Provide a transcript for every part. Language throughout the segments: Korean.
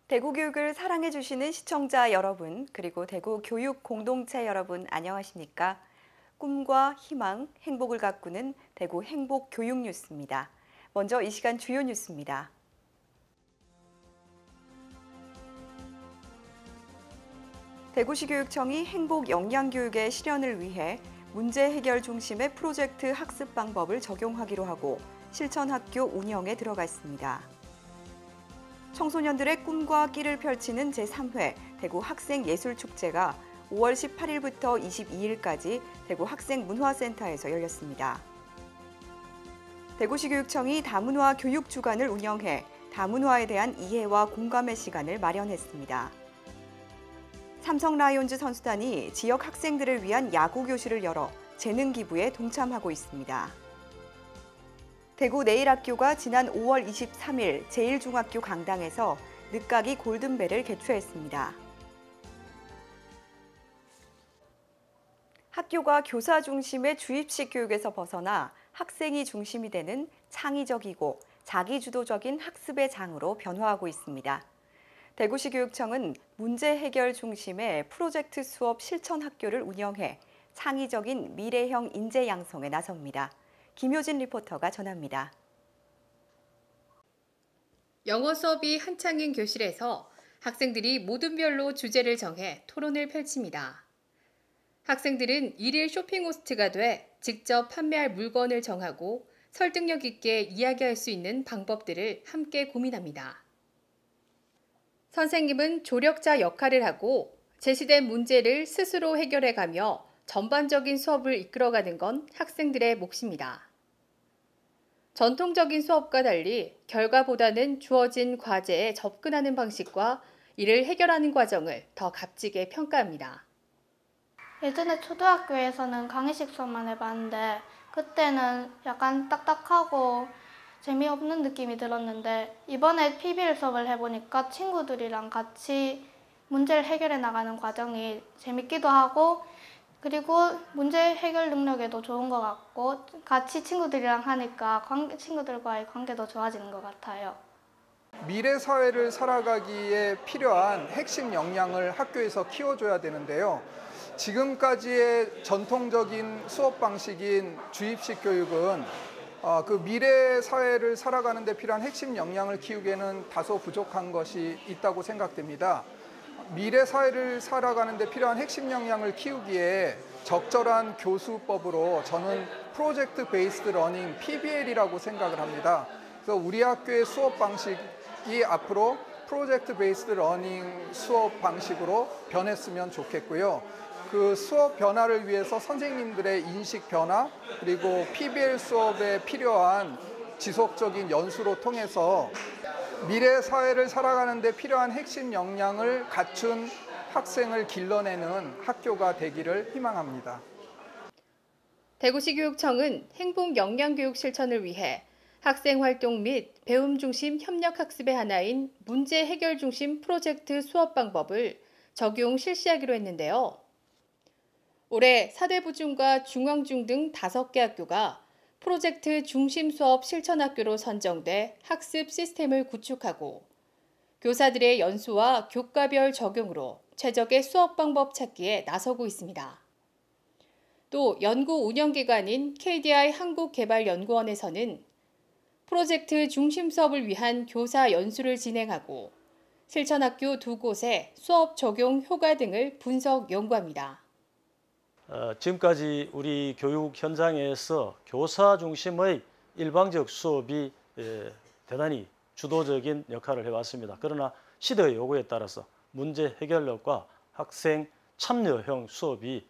대구 교육을 사랑해 주시는 시청자 여러분, 그리고 대구 교육 공동체 여러분 안녕하십니까? 꿈과 희망, 행복을 가꾸는 대구 행복 교육 뉴스입니다. 먼저 이 시간 주요 뉴스입니다. 대구시 교육청이 행복 영양 교육의 실현을 위해 문제 해결 중심의 프로젝트 학습 방법을 적용하기로 하고 실천 학교 운영에 들어갔습니다. 청소년들의 꿈과 끼를 펼치는 제3회 대구 학생예술축제가 5월 18일부터 22일까지 대구 학생문화센터에서 열렸습니다. 대구시 교육청이 다문화 교육 주간을 운영해 다문화에 대한 이해와 공감의 시간을 마련했습니다. 삼성 라이온즈 선수단이 지역 학생들을 위한 야구 교실을 열어 재능 기부에 동참하고 있습니다. 대구 내일학교가 지난 5월 23일 제1중학교 강당에서 늦가기 골든벨을 개최했습니다. 학교가 교사 중심의 주입식 교육에서 벗어나 학생이 중심이 되는 창의적이고 자기주도적인 학습의 장으로 변화하고 있습니다. 대구시 교육청은 문제 해결 중심의 프로젝트 수업 실천 학교를 운영해 창의적인 미래형 인재 양성에 나섭니다. 김효진 리포터가 전합니다. 영어 수업이 한창인 교실에서 학생들이 모둠별로 주제를 정해 토론을 펼칩니다. 학생들은 일일 쇼핑 호스트가 돼 직접 판매할 물건을 정하고 설득력 있게 이야기할 수 있는 방법들을 함께 고민합니다. 선생님은 조력자 역할을 하고 제시된 문제를 스스로 해결해가며 전반적인 수업을 이끌어가는 건 학생들의 몫입니다. 전통적인 수업과 달리 결과보다는 주어진 과제에 접근하는 방식과 이를 해결하는 과정을 더 값지게 평가합니다. 예전에 초등학교에서는 강의식 수업만 해봤는데 그때는 약간 딱딱하고 재미없는 느낌이 들었는데 이번에 PBL 수업을 해보니까 친구들이랑 같이 문제를 해결해 나가는 과정이 재밌기도 하고 그리고 문제 해결 능력에도 좋은 것 같고 같이 친구들이랑 하니까 친구들과의 관계도 좋아지는 것 같아요. 미래 사회를 살아가기에 필요한 핵심 역량을 학교에서 키워줘야 되는데요. 지금까지의 전통적인 수업 방식인 주입식 교육은 그 미래 사회를 살아가는 데 필요한 핵심 역량을 키우기에는 다소 부족한 것이 있다고 생각됩니다. 미래 사회를 살아가는 데 필요한 핵심 역량을 키우기에 적절한 교수법으로 저는 프로젝트 베이스드 러닝 PBL이라고 생각을 합니다. 그래서 우리 학교의 수업 방식이 앞으로 프로젝트 베이스드 러닝 수업 방식으로 변했으면 좋겠고요. 그 수업 변화를 위해서 선생님들의 인식 변화 그리고 PBL 수업에 필요한 지속적인 연수로 통해서 미래 사회를 살아가는 데 필요한 핵심 역량을 갖춘 학생을 길러내는 학교가 되기를 희망합니다. 대구시 교육청은 행복 역량 교육 실천을 위해 학생 활동 및 배움 중심 협력 학습의 하나인 문제 해결 중심 프로젝트 수업 방법을 적용 실시하기로 했는데요. 올해 사대부중과 중앙중 등 5개 학교가 프로젝트 중심 수업 실천 학교로 선정돼 학습 시스템을 구축하고 교사들의 연수와 교과별 적용으로 최적의 수업 방법 찾기에 나서고 있습니다. 또 연구 운영기관인 KDI 한국개발연구원에서는 프로젝트 중심 수업을 위한 교사 연수를 진행하고 실천학교 2곳의 수업 적용 효과 등을 분석 연구합니다. 지금까지 우리 교육 현장에서 교사 중심의 일방적 수업이 대단히 주도적인 역할을 해왔습니다. 그러나 시대의 요구에 따라서 문제 해결력과 학생 참여형 수업이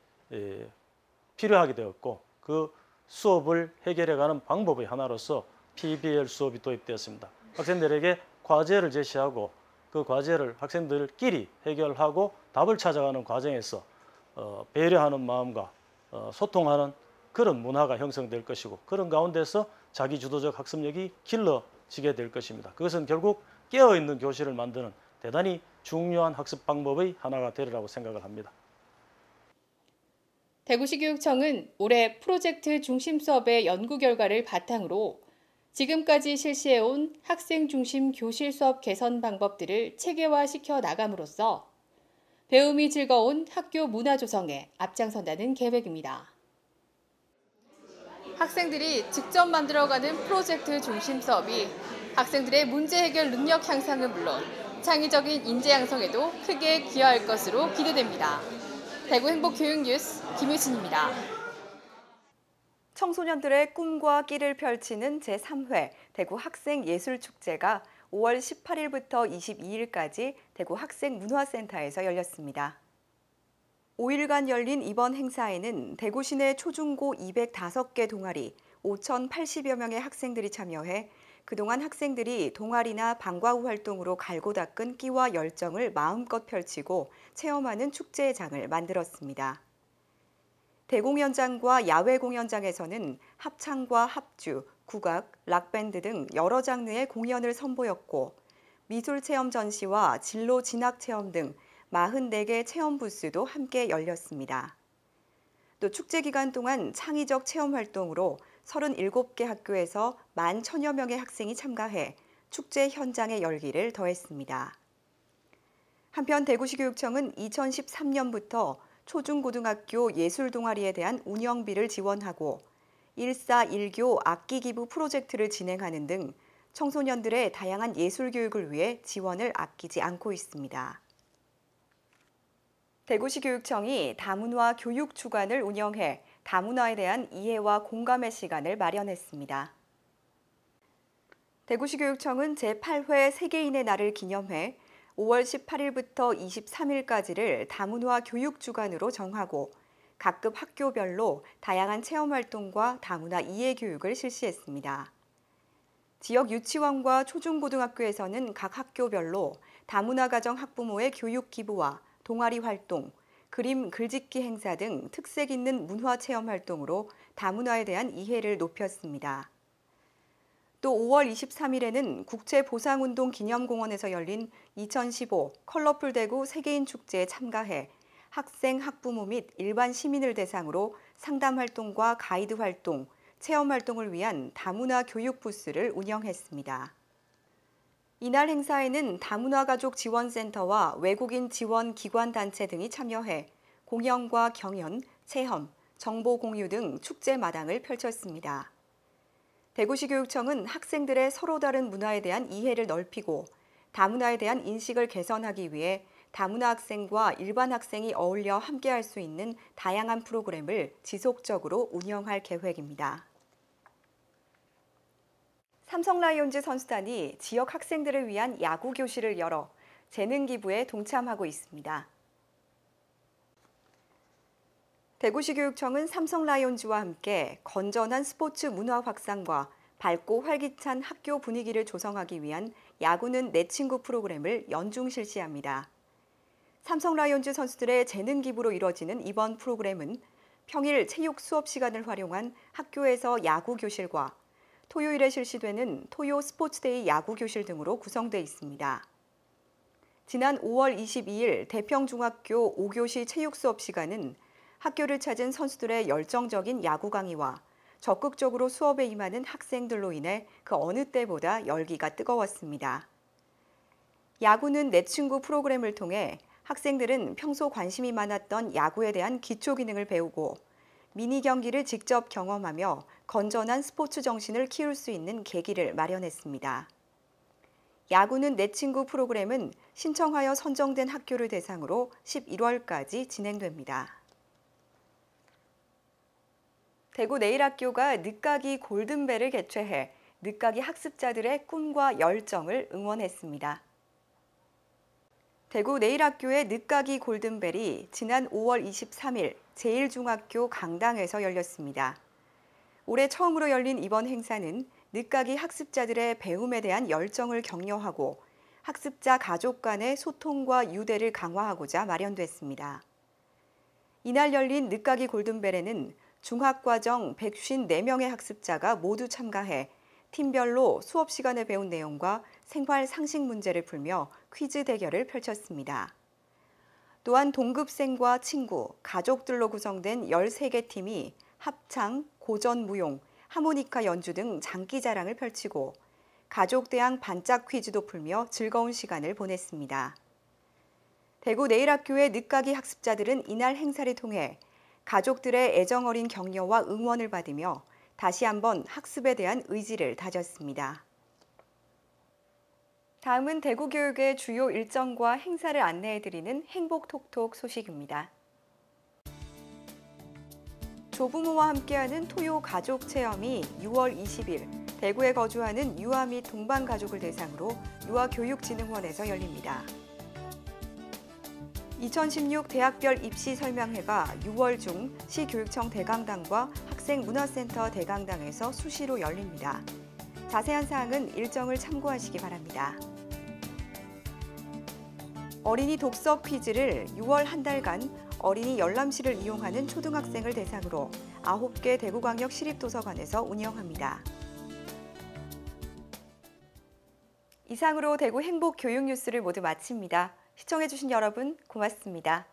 필요하게 되었고 그 수업을 해결해가는 방법의 하나로서 PBL 수업이 도입되었습니다. 학생들에게 과제를 제시하고 그 과제를 학생들끼리 해결하고 답을 찾아가는 과정에서 배려하는 마음과 소통하는 그런 문화가 형성될 것이고 그런 가운데서 자기주도적 학습력이 길러지게 될 것입니다. 그것은 결국 깨어있는 교실을 만드는 대단히 중요한 학습 방법의 하나가 되리라고 생각을 합니다. 대구시 교육청은 올해 프로젝트 중심 수업의 연구 결과를 바탕으로 지금까지 실시해온 학생 중심 교실 수업 개선 방법들을 체계화시켜 나감으로써 배움이 즐거운 학교 문화 조성에 앞장선다는 계획입니다. 학생들이 직접 만들어가는 프로젝트 중심 수업이 학생들의 문제 해결 능력 향상은 물론 창의적인 인재 양성에도 크게 기여할 것으로 기대됩니다. 대구 행복교육뉴스 김유진입니다. 청소년들의 꿈과 끼를 펼치는 제3회 대구 학생예술축제가 5월 18일부터 22일까지 대구 학생문화센터에서 열렸습니다. 5일간 열린 이번 행사에는 대구 시내 초중고 205개 동아리 5,080여 명의 학생들이 참여해 그동안 학생들이 동아리나 방과 후 활동으로 갈고 닦은 끼와 열정을 마음껏 펼치고 체험하는 축제의 장을 만들었습니다. 대공연장과 야외 공연장에서는 합창과 합주, 국악, 락밴드 등 여러 장르의 공연을 선보였고 미술 체험 전시와 진로 진학 체험 등 44개 체험 부스도 함께 열렸습니다. 또 축제 기간 동안 창의적 체험 활동으로 37개 학교에서 11,000여 명의 학생이 참가해 축제 현장의 열기를 더했습니다. 한편 대구시 교육청은 2013년부터 초중고등학교 예술 동아리에 대한 운영비를 지원하고 1사1교 악기 기부 프로젝트를 진행하는 등 청소년들의 다양한 예술 교육을 위해 지원을 아끼지 않고 있습니다. 대구시 교육청이 다문화 교육 주간을 운영해 다문화에 대한 이해와 공감의 시간을 마련했습니다. 대구시 교육청은 제8회 세계인의 날을 기념해 5월 18일부터 23일까지를 다문화 교육 주간으로 정하고 각급 학교별로 다양한 체험 활동과 다문화 이해 교육을 실시했습니다. 지역 유치원과 초중고등학교에서는 각 학교별로 다문화 가정 학부모의 교육 기부와 동아리 활동, 그림 글짓기 행사 등 특색 있는 문화 체험 활동으로 다문화에 대한 이해를 높였습니다. 또 5월 23일에는 국제보상운동 기념공원에서 열린 2015 컬러풀 대구 세계인 축제에 참가해 학생, 학부모 및 일반 시민을 대상으로 상담 활동과 가이드 활동, 체험 활동을 위한 다문화 교육 부스를 운영했습니다. 이날 행사에는 다문화 가족 지원센터와 외국인 지원 기관 단체 등이 참여해 공연과 경연, 체험, 정보 공유 등 축제 마당을 펼쳤습니다. 대구시 교육청은 학생들의 서로 다른 문화에 대한 이해를 넓히고 다문화에 대한 인식을 개선하기 위해 다문화 학생과 일반 학생이 어울려 함께할 수 있는 다양한 프로그램을 지속적으로 운영할 계획입니다. 삼성 라이온즈 선수단이 지역 학생들을 위한 야구 교실을 열어 재능 기부에 동참하고 있습니다. 대구시 교육청은 삼성 라이온즈와 함께 건전한 스포츠 문화 확산과 밝고 활기찬 학교 분위기를 조성하기 위한 야구는 내 친구 프로그램을 연중 실시합니다. 삼성 라이온즈 선수들의 재능 기부로 이뤄지는 이번 프로그램은 평일 체육 수업 시간을 활용한 학교에서 야구 교실과 토요일에 실시되는 토요 스포츠데이 야구 교실 등으로 구성되어 있습니다. 지난 5월 22일 대평중학교 5교시 체육 수업 시간은 학교를 찾은 선수들의 열정적인 야구 강의와 적극적으로 수업에 임하는 학생들로 인해 그 어느 때보다 열기가 뜨거웠습니다. 야구는 내 친구 프로그램을 통해 학생들은 평소 관심이 많았던 야구에 대한 기초 기능을 배우고 미니 경기를 직접 경험하며 건전한 스포츠 정신을 키울 수 있는 계기를 마련했습니다. 야구는 내 친구 프로그램은 신청하여 선정된 학교를 대상으로 11월까지 진행됩니다. 대구 내일학교가 늦가기 골든벨을 개최해 늦가기 학습자들의 꿈과 열정을 응원했습니다. 대구 내일학교의 늦가기 골든벨이 지난 5월 23일 제1중학교 강당에서 열렸습니다. 올해 처음으로 열린 이번 행사는 늦가기 학습자들의 배움에 대한 열정을 격려하고 학습자 가족 간의 소통과 유대를 강화하고자 마련됐습니다. 이날 열린 늦가기 골든벨에는 중학과정 154명의 학습자가 모두 참가해 팀별로 수업 시간에 배운 내용과 생활 상식 문제를 풀며 퀴즈 대결을 펼쳤습니다. 또한 동급생과 친구, 가족들로 구성된 13개 팀이 합창, 고전무용, 하모니카 연주 등 장기 자랑을 펼치고 가족대항 반짝 퀴즈도 풀며 즐거운 시간을 보냈습니다. 대구 내일학교의 늦가기 학습자들은 이날 행사를 통해 가족들의 애정어린 격려와 응원을 받으며 다시 한번 학습에 대한 의지를 다졌습니다. 다음은 대구교육의 주요 일정과 행사를 안내해드리는 행복톡톡 소식입니다. 조부모와 함께하는 토요 가족 체험이 6월 20일 대구에 거주하는 유아 및 동반 가족을 대상으로 유아교육진흥원에서 열립니다. 2016 대학별 입시 설명회가 6월 중 시교육청 대강당과 학생문화센터 대강당에서 수시로 열립니다. 자세한 사항은 일정을 참고하시기 바랍니다. 어린이 독서 퀴즈를 6월 한 달간 어린이 열람실을 이용하는 초등학생을 대상으로 9개 대구광역 시립도서관에서 운영합니다. 이상으로 대구 행복교육 뉴스를 모두 마칩니다. 시청해주신 여러분 고맙습니다.